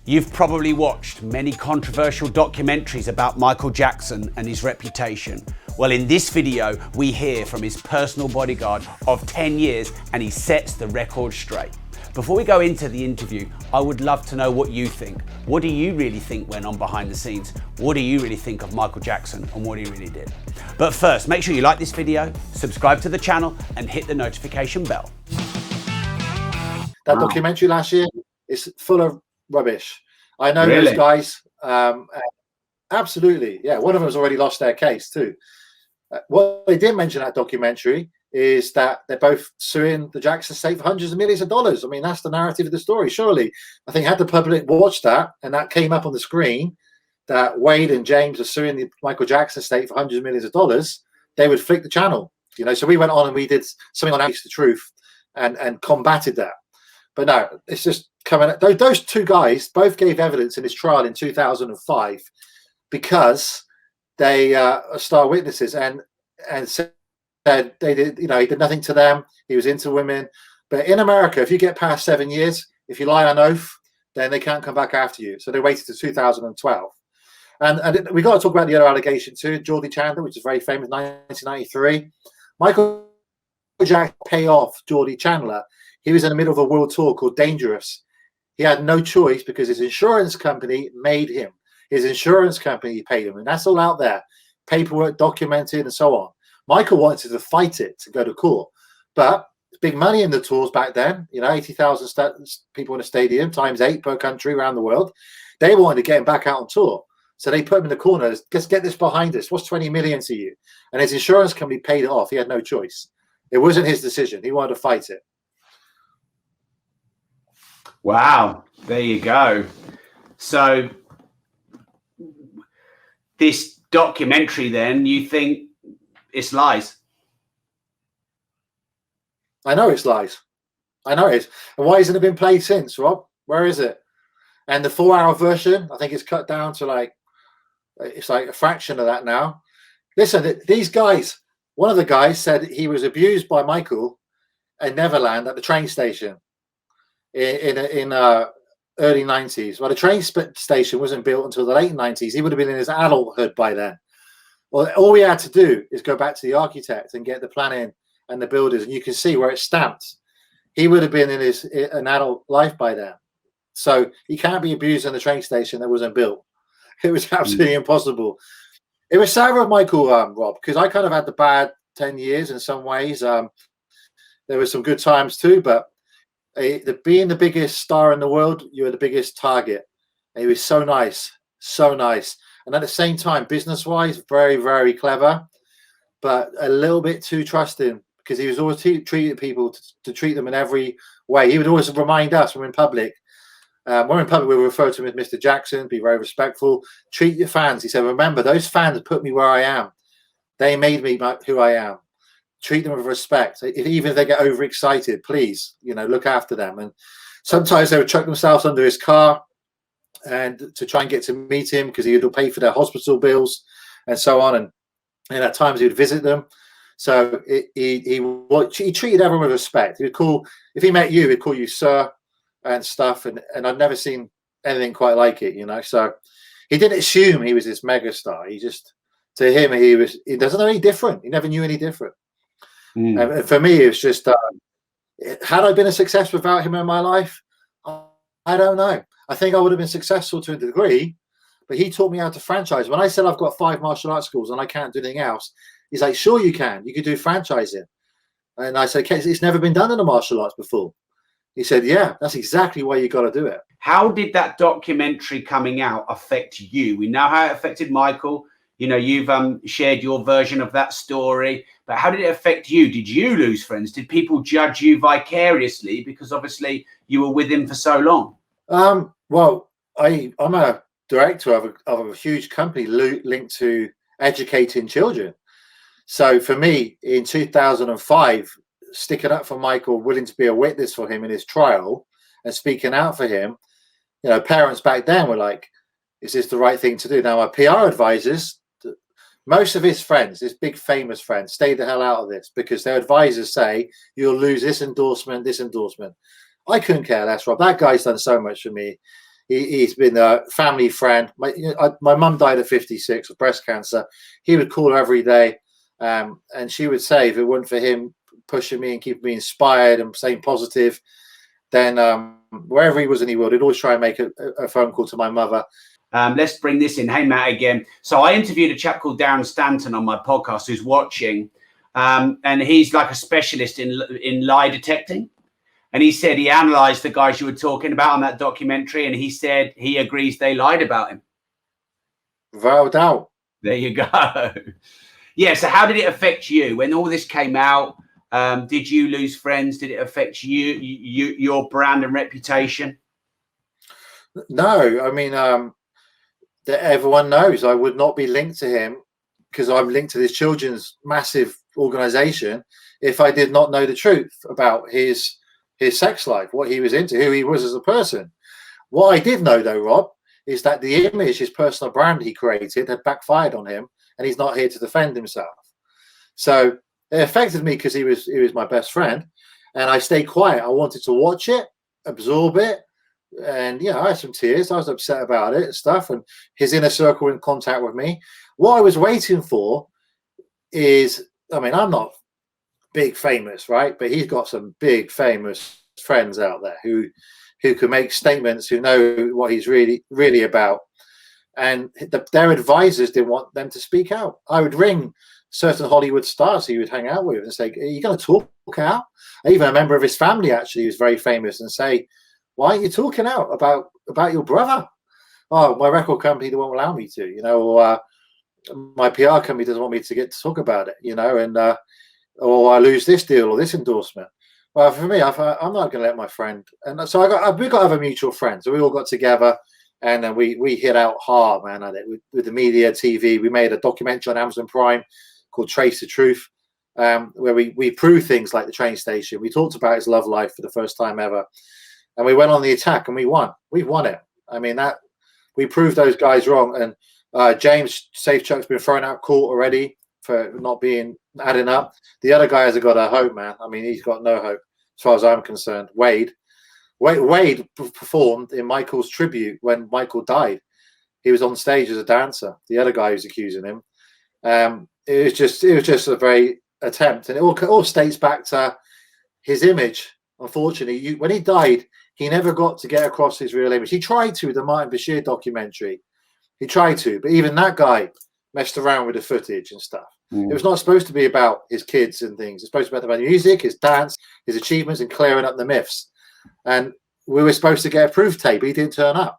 You've probably watched many controversial documentaries about Michael Jackson and his reputation. Well, in this video, we hear from his personal bodyguard of 10 years and he sets the record straight. Before we go into the interview, I would love to know what you think. What do you really think went on behind the scenes? What do you really think of Michael Jackson and what he really did? But first, make sure you like this video, subscribe to the channel and hit the notification bell. That documentary last year is full of rubbish. I know Really? those guys. Absolutely. Yeah. One of them has already lost their case too. What they didn't mention in that documentary is that they're both suing the Jackson estate for hundreds of millions of dollars. I mean, that's the narrative of the story. Surely, I think had the public watched that and that came up on the screen that Wade and James are suing the Michael Jackson estate for hundreds of millions of dollars, they would flick the channel. You know, so we went on and we did something on Ask the Truth and combated that. But no, it's just coming. Those two guys both gave evidence in this trial in 2005 because they are star witnesses and said they did. You know, he did nothing to them. He was into women. But in America, if you get past 7 years, if you lie on oath, then they can't come back after you. So they waited to 2012. And we got to talk about the other allegation too, Geordie Chandler, which is very famous, 1993. Michael Jackson pay off Geordie Chandler. He was in the middle of a world tour called Dangerous. He had no choice because his insurance company made him. His insurance company paid him. And that's all out there. Paperwork documented and so on. Michael wanted to fight it, to go to court. But big money in the tours back then, you know, 80,000 people in a stadium, times 8 per country around the world. They wanted to get him back out on tour. So they put him in the corner. Just get this behind us. What's 20 million to you? And his insurance company paid it off. He had no choice. It wasn't his decision. He wanted to fight it. Wow, there you go. So this documentary then, you think it's lies? I know it's lies. I know it is. And why hasn't it been played since, Rob? Where is it? And the 4-hour version, I think it's cut down to like, it's like a fraction of that now. Listen, these guys, one of the guys said he was abused by Michael at Neverland at the train station in early 90s. Well, the train station wasn't built until the late 90s. He would have been in his adulthood by then. Well, all we had to do is go back to the architect and get the planning and the builders, and you can see where it's stamped. He would have been in an adult life by then. So he can't be abused in the train station that wasn't built. It was absolutely impossible. It was sad with Michael, Rob, because I kind of had the bad 10 years in some ways. There were some good times too, but being the biggest star in the world, you were the biggest target. And he was so nice, so nice. And at the same time, business-wise, very, very clever, but a little bit too trusting because he was always treating people to treat them in every way. He would always remind us when we're in public. When we're in public, we refer to him as Mr. Jackson, be very respectful. Treat your fans. He said, remember, those fans put me where I am. They made me who I am. Treat them with respect. Even if they get overexcited, please, you know, look after them. And sometimes they would chuck themselves under his car and to try and get to meet him because he would pay for their hospital bills and so on. And at times he would visit them. So he treated everyone with respect. He would call, if he met you, he'd call you sir and stuff. And I've never seen anything quite like it, you know. So he didn't assume he was this mega star. He just, to him, he doesn't know any different. He never knew any different. And for me, it was just, had I been a success without him in my life? I don't know. I think I would have been successful to a degree, but he taught me how to franchise. When I said I've got 5 martial arts schools and I can't do anything else, he's like, sure you can. You could do franchising. And I said, it's never been done in the martial arts before. He said, yeah, that's exactly why you got to do it. How did that documentary coming out affect you? We know how it affected Michael. You know, you've shared your version of that story, but how did it affect you? Did you lose friends? Did people judge you vicariously because obviously you were with him for so long? Well, I'm a director of a huge company linked to educating children. So for me, in 2005, sticking up for Michael, willing to be a witness for him in his trial and speaking out for him, you know, parents back then were like, is this the right thing to do? Now, my PR advisors, most of his friends, his big famous friends, stay the hell out of this because their advisors say you'll lose this endorsement, this endorsement. I couldn't care less, Rob. That guy's done so much for me. He's been a family friend. My mum died at 56 of breast cancer. He would call her every day, and she would say, if it weren't for him pushing me and keeping me inspired and staying positive, then wherever he was in the world, he'd always try and make a phone call to my mother. Let's bring this in. Hey, Matt, again. So I interviewed a chap called Darren Stanton on my podcast who's watching, and he's like a specialist in lie detecting. And he said he analysed the guys you were talking about on that documentary, and he said he agrees they lied about him. Without doubt. There you go. Yeah, so how did it affect you when all this came out? Did you lose friends? Did it affect your brand and reputation? No, I mean, everyone knows I would not be linked to him because I'm linked to this children's massive organization if I did not know the truth about his sex life, what he was into, who he was as a person. What I did know, though, Rob, is that the image, his personal brand he created, had backfired on him, and he's not here to defend himself. So it affected me because he was my best friend, and I stayed quiet. I wanted to watch it, absorb it, and I had some tears. I was upset about it and stuff, and his inner circle in contact with me. What I was waiting for is, I mean, I'm not big famous, right? But he's got some big famous friends out there who can make statements, who know what he's really about. And their advisors didn't want them to speak out. I would ring certain Hollywood stars he would hang out with and say, are you going to talk out? Even a member of his family actually who's very famous, and say, why aren't you talking out about your brother? Oh, my record company won't allow me to, or my PR company doesn't want me to get to talk about it, and or I lose this deal or this endorsement. Well, for me, I'm not going to let my friend. And so we got other mutual friends. So we all got together, and then we hit out hard, man, at it with the media, TV. We made a documentary on Amazon Prime called Trace the Truth, where we proved things like the train station. We talked about his love life for the first time ever, and we went on the attack, and we won. We won it. I mean, that we proved those guys wrong. And James Safechuck's been thrown out of court already for not adding up. The other guy hasn't got a hope, man. I mean, he's got no hope as far as I'm concerned. Wade performed in Michael's tribute when Michael died. He was on stage as a dancer. The other guy who's accusing him. It was just a very attempt, and it all states back to his image. Unfortunately, when he died, he never got to get across his real image. He tried to with the Martin Bashir documentary. He tried to, but even that guy messed around with the footage and stuff. It was not supposed to be about his kids and things. It's supposed to be about the music, his dance, his achievements, and clearing up the myths. And we were supposed to get a proof tape. He didn't turn up.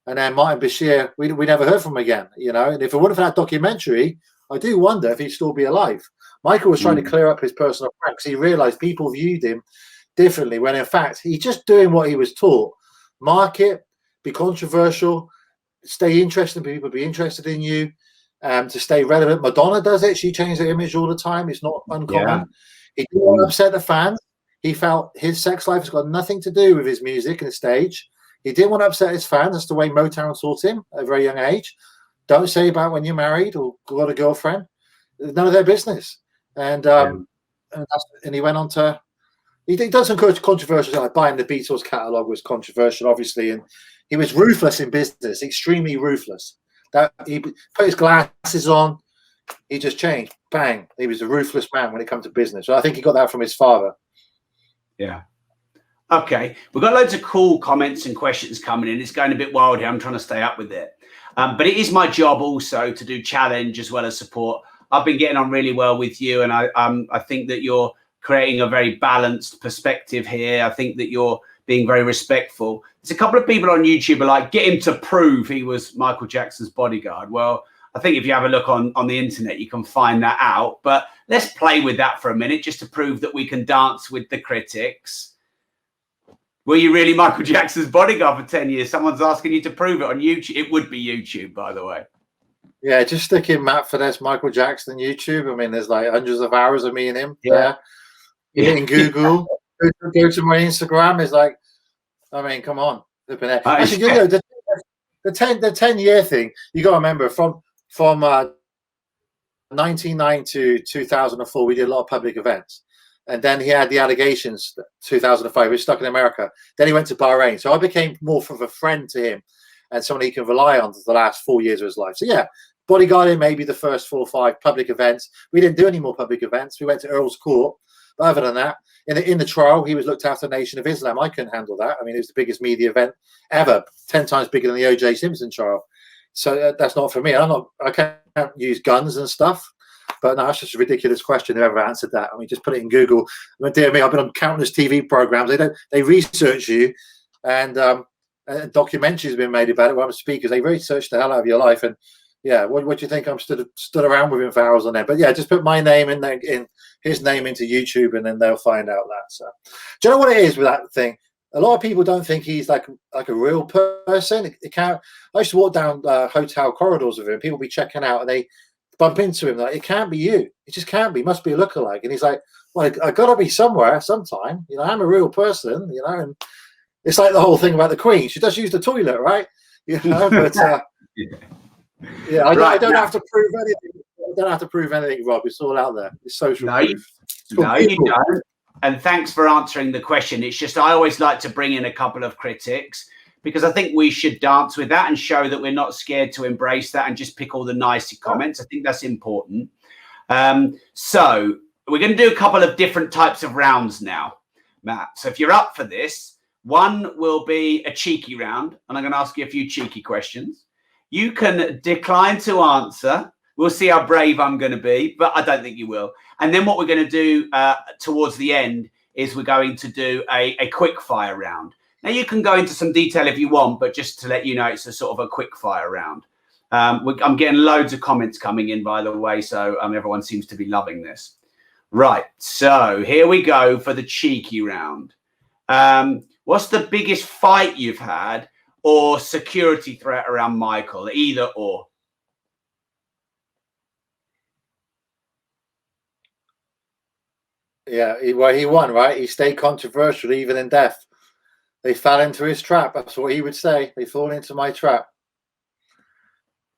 And then Martin Bashir, we never heard from him again, And if it wasn't for that documentary, I do wonder if he'd still be alive. Michael was trying to clear up his personal pranks. He realized people viewed him differently when, in fact, he's just doing what he was taught. Market, be controversial, stay interested, people be interested in you. To stay relevant. Madonna does it. She changes her image all the time. It's not uncommon. Yeah. He didn't want to upset the fans. He felt his sex life has got nothing to do with his music and his stage. He didn't want to upset his fans. That's the way Motown taught him at a very young age. Don't say about when you're married or got a girlfriend. None of their business. And he went on to. He does some controversial, like buying the Beatles catalog was controversial, obviously, and he was ruthless in business, extremely ruthless. That he put his glasses on, he just changed. Bang! He was a ruthless man when it comes to business. So I think he got that from his father. Yeah. Okay, we've got loads of cool comments and questions coming in. It's going a bit wild here. I'm trying to stay up with it, but it is my job also to do challenge as well as support. I've been getting on really well with you, and I think that you're creating a very balanced perspective here. I think that you're being very respectful. There's a couple of people on YouTube are like, get him to prove he was Michael Jackson's bodyguard. Well, I think if you have a look on the internet, you can find that out. But let's play with that for a minute just to prove that we can dance with the critics. Were you really Michael Jackson's bodyguard for 10 years? Someone's asking you to prove it on YouTube. It would be YouTube, by the way. Yeah, just stick in Matt Finesse Michael Jackson YouTube. I mean, there's like hundreds of hours of me and him there. Yeah. In Google. Go to my Instagram. It's like, I mean, come on. Actually, the 10-year thing, you got to remember from 1990 to 2004, we did a lot of public events. And then he had the allegations, 2005. He was stuck in America. Then he went to Bahrain. So I became more of a friend to him and someone he can rely on for the last 4 years of his life. So yeah, bodyguarding maybe the first 4 or 5 public events. We didn't do any more public events. We went to Earl's Court. But other than that, in the trial, he was looked after Nation of Islam. I couldn't handle that. I mean, it was the biggest media event ever, 10 times bigger than the O.J. Simpson trial. So that's not for me. I can't use guns and stuff. But no, that's just a ridiculous question. Whoever answered that, I mean, just put it in Google. I mean, dear me, I've been on countless TV programs. They research you, and documentaries have been made about it. Where I'm speakers, they research the hell out of your life. And yeah, what do you think? I'm stood around with him for hours on end. But yeah, just put my name in his name into YouTube, and then they'll find out that. So, do you know what it is with that thing? A lot of people don't think he's like a real person. It can't. I used to walk down hotel corridors with him. People be checking out, and they bump into him like, it can't be you. It just can't be. It must be a lookalike. And he's like, well, I got to be somewhere sometime. You know, I'm a real person. You know, and it's like the whole thing about the Queen. She does use the toilet, right? You know, but yeah, I don't have to prove anything. I don't have to prove anything, Rob. It's all out there. It's social proof. No, you don't. And thanks for answering the question. It's just I always like to bring in a couple of critics because I think we should dance with that and show that we're not scared to embrace that and just pick all the nice comments. I think that's important. So we're going to do a couple of different types of rounds now, Matt. So if you're up for this, one will be a cheeky round, and I'm going to ask you a few cheeky questions. You can decline to answer. We'll see how brave I'm going to be, but I don't think you will. And then what we're going to do towards the end is we're going to do a quick fire round. Now, you can go into some detail if you want, but just to let you know, it's a sort of a quick fire round. I'm getting loads of comments coming in, by the way, so everyone seems to be loving this. Right, so here we go for the cheeky round. What's the biggest fight you've had or security threat around Michael? Either or. Yeah, well, he won, right? He stayed controversial even in death. They fell into his trap. That's what he would say. They fall into my trap.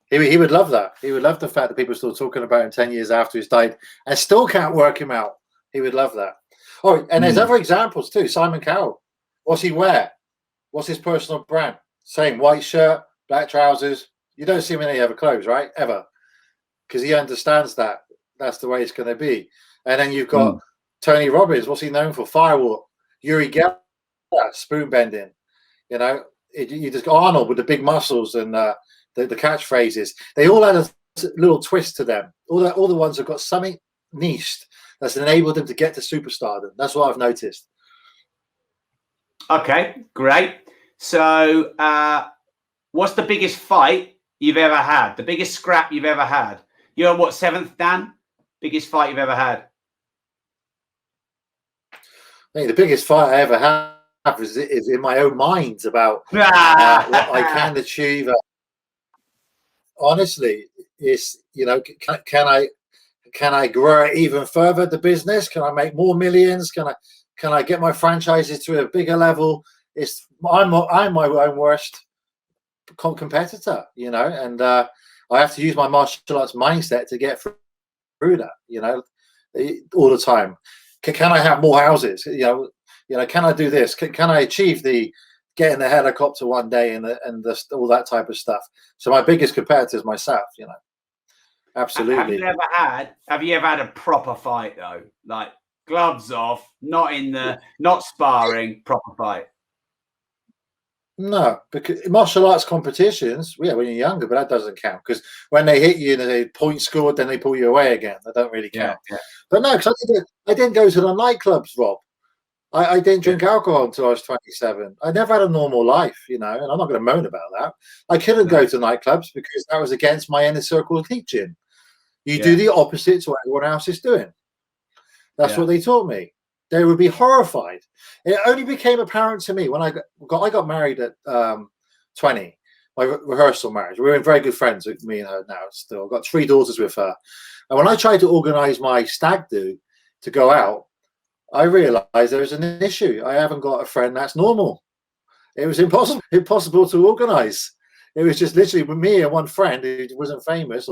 He would love that. He would love the fact that people are still talking about him 10 years after he's died and still can't work him out. He would love that. Oh, and there's other examples too. Simon Cowell. What's he wear? What's his personal brand? Same white shirt, black trousers. You don't see him in any other clothes, right? Ever. Because he understands that. That's the way it's going to be. And then you've got Tony Robbins. What's he known for? Firewalk. Uri Geller, spoon bending. You know, you just got Arnold with the big muscles and the catchphrases. They all had a little twist to them. All the ones have got something niched that's enabled them to get to superstardom. That's what I've noticed. Okay, great. So what's the biggest fight you've ever had? The biggest scrap you've ever had? You're what, 7th, Dan? Biggest fight you've ever had? I think the biggest fight I ever have is in my own mind about what I can achieve. Honestly, it's, you know, can I grow it even further, the business? Can I make more millions? Can I get my franchises to a bigger level? I'm my own worst competitor, you know, and I have to use my martial arts mindset to get through that, you know, all the time. Can I have more houses? You know, can I do this? Can I achieve get in the helicopter one day and all that type of stuff? So my biggest competitor is myself, you know. Absolutely. Have you ever had a proper fight though? Like gloves off, not sparring, proper fight? No, because martial arts competitions, yeah, when you're younger, but that doesn't count because when they hit you and they point scored, then they pull you away again. That don't really count. Yeah. But no, because I didn't go to the nightclubs, Rob. I didn't drink alcohol until I was 27. I never had a normal life, you know, and I'm not going to moan about that. I couldn't go to nightclubs because that was against my inner circle teaching. You do the opposite to what everyone else is doing. That's what they taught me. They would be horrified. It only became apparent to me when I got married at 20, my rehearsal marriage. We're very good friends, me and her now still. I've got 3 daughters with her. And when I tried to organize my stag do to go out, I realized there was an issue. I haven't got a friend that's normal. It was impossible to organize. It was just literally with me and one friend who wasn't famous.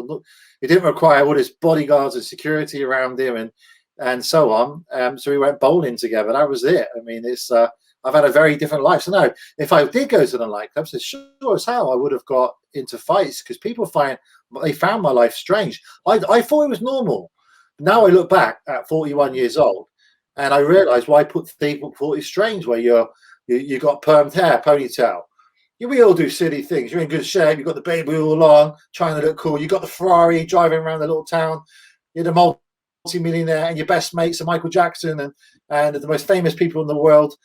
He didn't require all his bodyguards and security around him. And and so on. So we went bowling together. That was it. I mean, it's I've had a very different life. So no, if I did go to the nightclubs, so sure as hell I would have got into fights, because people found my life strange. I thought it was normal. Now I look back at 41 years old, and I realise why people thought it's strange, where you got permed hair, ponytail. We all do silly things. You're in good shape. You've got the baby all on, trying to look cool. You've got the Ferrari driving around the little town. You're the multi-millionaire, and your best mates are Michael Jackson and the most famous people in the world.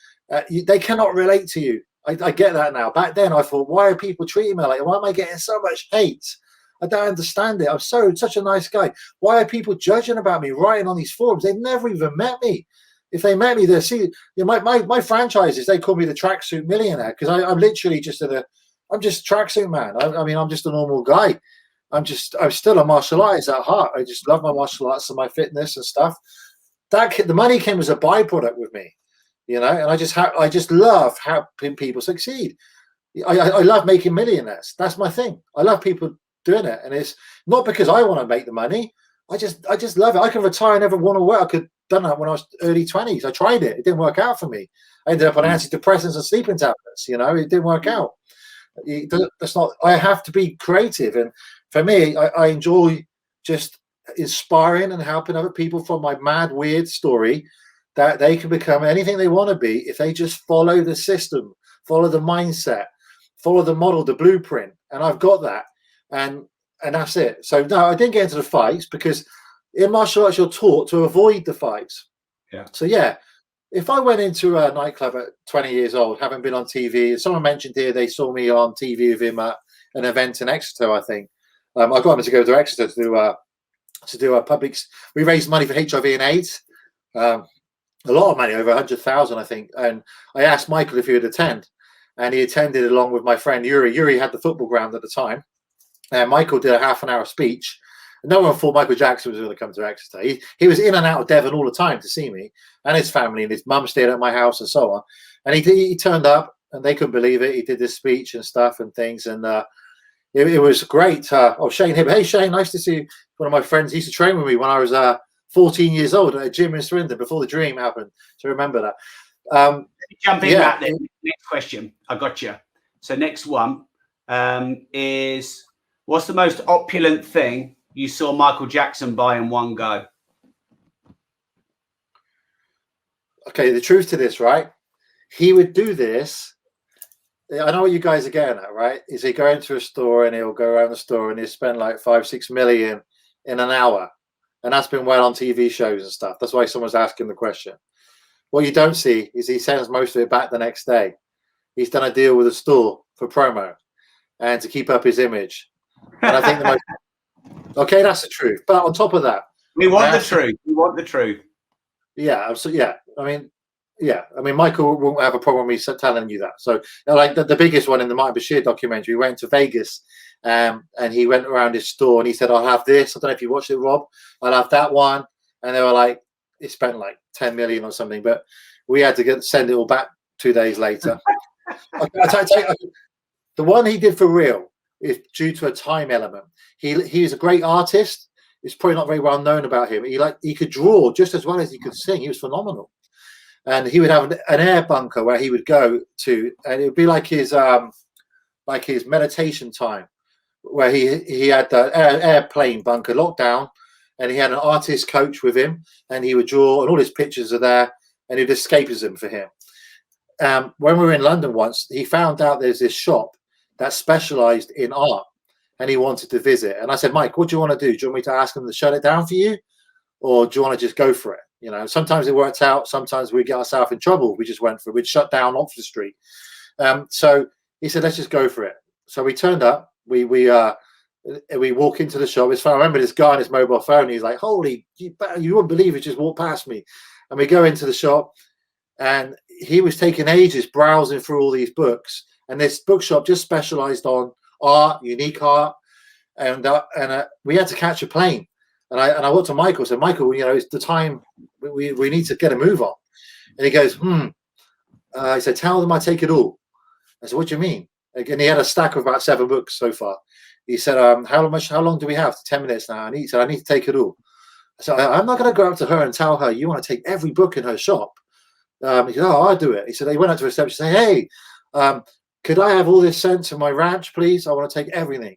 They cannot relate to you. I get that now. Back then, I thought, why are people treating me like? Why am I getting so much hate? I don't understand it. I'm such a nice guy. Why are people judging about me, writing on these forums? They've never even met me. If they met me, they see my franchises. They call me the tracksuit millionaire, because I'm literally just I'm just tracksuit man. I mean, I'm just a normal guy. I'm still a martial artist at heart. I just love my martial arts and my fitness and stuff. The money came as a byproduct with me, and I just love helping people succeed. I love making millionaires. That's my thing. I love people doing it, and it's not because I want to make the money. I just love it. I can retire and never want to work. I could done that when I was early 20s. I tried it. It didn't work out for me. I ended up on antidepressants and sleeping tablets. It didn't work out. That's not. I have to be creative, and for me, I enjoy just inspiring and helping other people from my mad, weird story, that they can become anything they want to be if they just follow the system, follow the mindset, follow the model, the blueprint. And I've got that, and that's it. So no, I didn't get into the fights, because in martial arts you're taught to avoid the fights. Yeah. So yeah, if I went into a nightclub at 20 years old, having been on TV, someone mentioned here they saw me on TV with him at an event in Exeter, I think. I got him to go to Exeter to do a public. We raised money for HIV and AIDS, a lot of money, over 100,000, I think. And I asked Michael if he would attend, and he attended along with my friend Yuri. Yuri had the football ground at the time, and Michael did a half-an-hour speech. No one thought Michael Jackson was going to come to Exeter. He was in and out of Devon all the time to see me, and his family, and his mum stayed at my house and so on. And he turned up, and they couldn't believe it. He did this speech and stuff and things, and it was great. Shane here. Hey, Shane, nice to see you. One of my friends, he used to train with me when I was 14 years old at a gym in Swindon before the dream happened. So remember that. Let me jump in that then. Next question. I got you. So next one is, what's the most opulent thing you saw Michael Jackson buy in one go? Okay, the truth to this, right? He would do this. I know what you guys are getting at, right? Is he go into a store and he'll go around the store and he'll spend like 5-6 million in an hour. And that's been well on TV shows and stuff. That's why someone's asking the question. What you don't see is he sends most of it back the next day. He's done a deal with a store for promo and to keep up his image. And I think the most... Okay, that's the truth. But on top of that, we want the truth. We want the truth. Yeah, absolutely. Yeah, I mean, Michael won't have a problem with me telling you that. So, like the biggest one in the Mike Bashir documentary, we went to Vegas, and he went around his store and he said, "I'll have this." I don't know if you watched it, Rob. I'll have that one, and they were like, he spent like 10 million or something, but we had to send it all back 2 days later. The one he did for real is due to a time element. He is a great artist. It's probably not very well known about him. He could draw just as well as he could sing. He was phenomenal. And he would have an air bunker where he would go to, and it would be like his meditation time, where he had the airplane bunker locked down, and he had an artist coach with him, and he would draw, and all his pictures are there, and it escapism for him. When we were in London once, he found out there's this shop that specialized in art, and he wanted to visit. And I said, Mike, what do you want to do? Do you want me to ask them to shut it down for you, or do you want to just go for it? You know, sometimes it worked out. Sometimes we get ourselves in trouble. We just went for it. We'd shut down Oxford Street. So he said, let's just go for it. So we turned up. We walk into the shop. It's fun. I remember this guy on his mobile phone. He's like, holy, you wouldn't believe it. Just walked past me. And we go into the shop, and he was taking ages browsing through all these books. And this bookshop just specialized on art, unique art. And we had to catch a plane. And I went to Michael and said, Michael, you know, it's the time we need to get a move on. And he goes, I said, tell them I take it all. I said, what do you mean? And he had a stack of about 7 books so far. He said, how long do we have? 10 minutes now. And he said, I need to take it all. So I'm not going to go up to her and tell her you want to take every book in her shop. He said, oh, I'll do it. He said, they went up to reception and said, hey, could I have all this sent to my ranch, please? I want to take everything.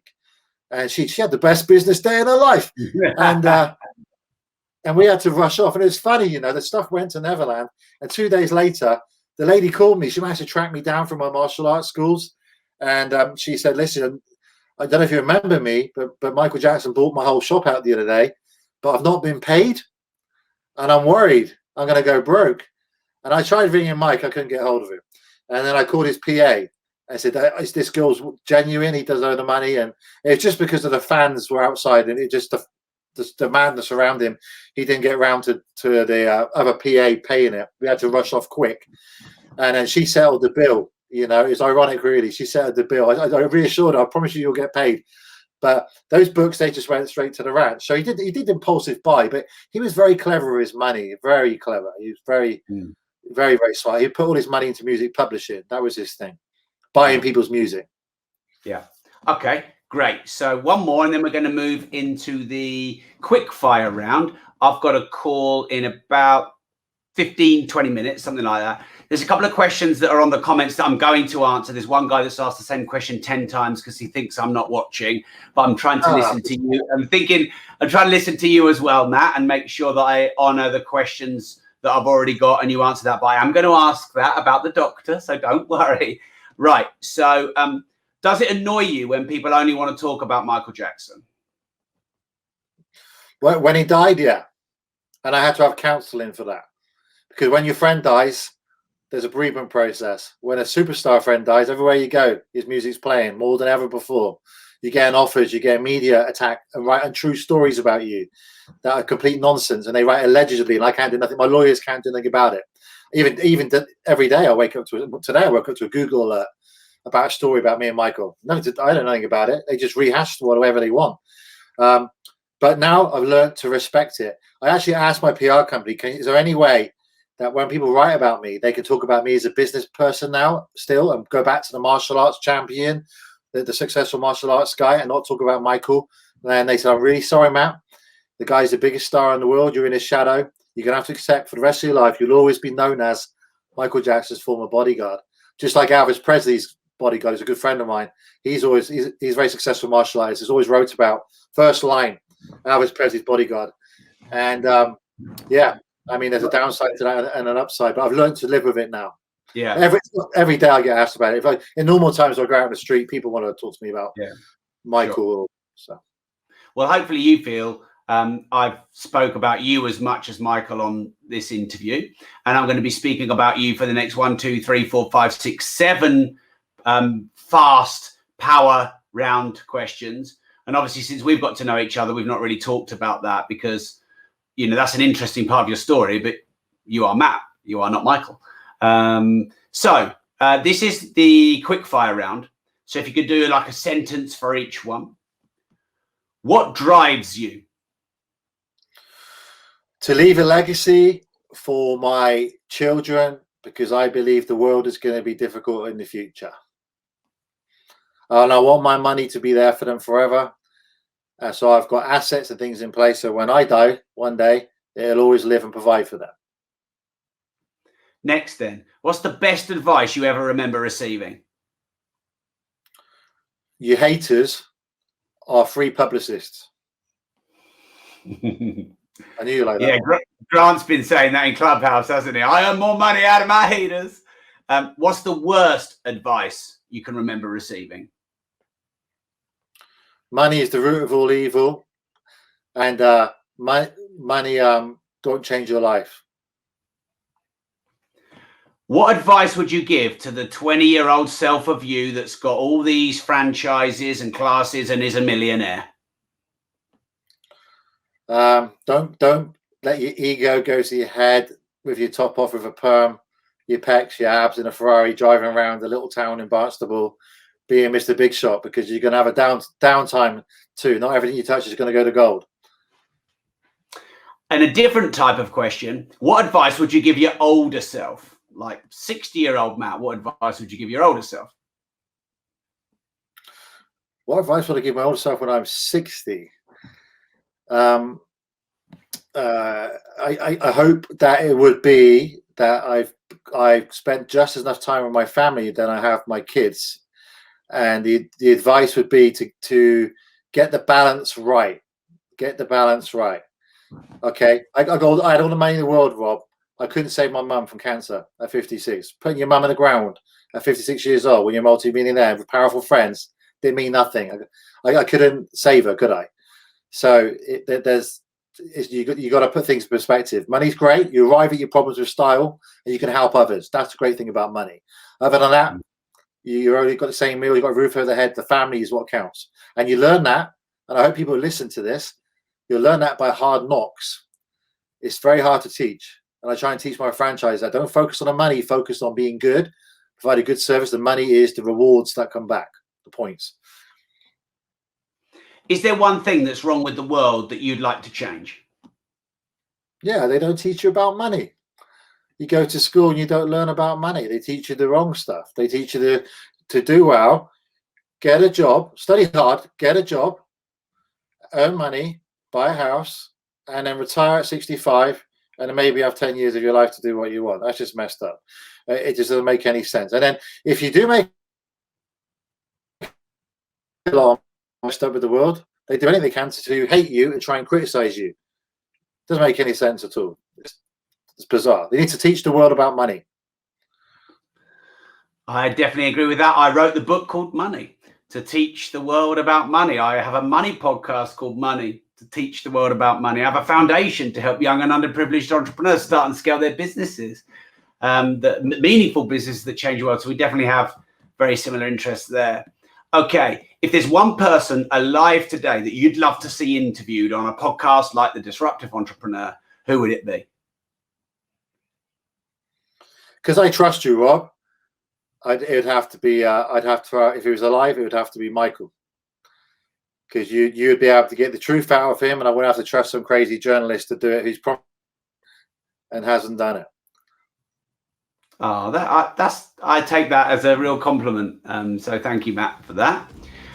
And she had the best business day in her life. And we had to rush off. And it's funny, you know, the stuff went to Neverland. And 2 days later, the lady called me. She managed to track me down from my martial arts schools. And she said, listen, I don't know if you remember me, but Michael Jackson bought my whole shop out the other day, but I've not been paid. And I'm worried I'm going to go broke. And I tried ringing Mike. I couldn't get hold of him. And then I called his PA. I said, is this girl's genuine? He does owe the money. And it's just because of the fans were outside, and it just the madness around him. He didn't get around to the other PA paying it. We had to rush off quick. And then she settled the bill. You know, it's ironic, really. She settled the bill. I reassured her, I promise you, you'll get paid. But those books, they just went straight to the ranch. So he did impulsive buy, but he was very clever with his money. Very clever. He was very, very, very smart. He put all his money into music publishing. That was his thing. Buying people's music. Yeah. Okay, great. So one more, and then we're going to move into the quick fire round. I've got a call in about 15, 20 minutes, something like that. There's a couple of questions that are on the comments that I'm going to answer. There's one guy that's asked the same question 10 times because he thinks I'm not watching, but I'm trying to listen to you. I'm trying to listen to you as well, Matt, and make sure that I honor the questions that I've already got and you answer that by. I'm going to ask that about the doctor, so don't worry. Right. So does it annoy you when people only want to talk about Michael Jackson? Well, when he died, yeah. And I had to have counseling for that. Because when your friend dies, there's a bereavement process. When a superstar friend dies, everywhere you go, his music's playing more than ever before. You're getting offers, you get media attack and writing true stories about you that are complete nonsense. And they write allegedly, and I can't do nothing. My lawyers can't do anything about it. Even every day I wake up to today I woke up to a Google alert about a story about me and Michael. I don't know anything about it. They just rehashed whatever they want. But now I've learned to respect it. I actually asked my PR company, is there any way that when people write about me, they can talk about me as a business person now still and go back to the martial arts champion, the successful martial arts guy, and not talk about Michael? And they said, I'm really sorry, Matt. The guy's the biggest star in the world. You're in his shadow. You're going to have to accept for the rest of your life, you'll always be known as Michael Jackson's former bodyguard. Just like Elvis Presley's bodyguard is a good friend of mine. He's very successful martial artist. He's always wrote about first line, Elvis Presley's bodyguard. And yeah, I mean, there's a downside to that and an upside, but I've learned to live with it now. Yeah. Every day I get asked about it. In normal times I go out on the street, people want to talk to me about Michael. Sure. So. Well, hopefully you feel I've spoke about you as much as Michael on this interview, and I'm going to be speaking about you for the next 1, 2, 3, 4, 5, 6, 7 fast power round questions. And obviously, since we've got to know each other, we've not really talked about that because, you know, that's an interesting part of your story, but you are Matt, you are not Michael. So this is the quick fire round. So if you could do like a sentence for each one. What drives you? To leave a legacy for my children, because I believe the world is going to be difficult in the future. And I want my money to be there for them forever. So I've got assets and things in place. So when I die one day, they'll always live and provide for them. Next then, what's the best advice you ever remember receiving? You haters are free publicists. I knew you like that. Yeah, Grant's been saying that in Clubhouse, hasn't he? I earn more money out of my haters. What's the worst advice you can remember receiving? Money is the root of all evil, and money don't change your life. What advice would you give to the 20-year-old self of you that's got all these franchises and classes and is a millionaire? Don't let your ego go to your head with your top off with a perm, your pecs, your abs in a Ferrari driving around a little town in Barnstable being Mr. Big Shot, because you're going to have a downtime too. Not everything you touch is going to go to gold. And a different type of question, what advice would you give your older self? Like 60-year-old Matt, what advice would you give your older self? What advice would I give my older self when I'm 60? I hope that it would be that I've spent just as enough time with my family than I have my kids, and the advice would be to get the balance right. Get the balance right. Okay, I had all the money in the world, Rob. I couldn't save my mum from cancer at 56. Putting your mum in the ground at 56 years old when you're a multi-millionaire with powerful friends didn't mean nothing. I couldn't save her, could I? So you got to put things in perspective. Money's great. You arrive at your problems with style, and you can help others. That's the great thing about money. Other than that, you only got the same meal. You got a roof over the head. The family is what counts, and you learn that. And I hope people listen to this. You'll learn that by hard knocks. It's very hard to teach. And I try and teach my franchise that don't focus on the money, focus on being good, provide a good service. The money is the rewards that come back, the points. Is there one thing that's wrong with the world that you'd like to change? Yeah, they don't teach you about money. You go to school and you don't learn about money. They teach you the wrong stuff. They teach you to do well, get a job, study hard, get a job, earn money, buy a house, and then retire at 65, and then maybe have 10 years of your life to do what you want. That's just messed up. It just doesn't make any sense. And then if you do make messed up with the world, they do anything they can to hate you and try and criticize you. Doesn't make any sense at all. It's bizarre. They need to teach the world about money. I definitely agree with that. I wrote the book called Money, to teach the world about money. I have a money podcast called Money, to teach the world about money. I have a foundation to help young and underprivileged entrepreneurs start and scale their businesses, the meaningful businesses that change the world. So we definitely have very similar interests there. Okay, if there's one person alive today that you'd love to see interviewed on a podcast like the Disruptive Entrepreneur, who would it be? Because I trust you, Rob. It would have to be. If he was alive, it would have to be Michael. Because you'd be able to get the truth out of him, and I wouldn't have to trust some crazy journalist to do it who's and hasn't done it. Oh, I take that as a real compliment. So thank you, Matt, for that.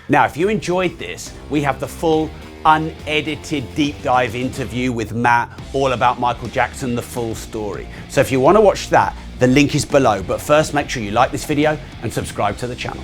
Now, if you enjoyed this, we have the full unedited deep dive interview with Matt, all about Michael Jackson, the full story. So if you want to watch that, the link is below. But first, make sure you like this video and subscribe to the channel.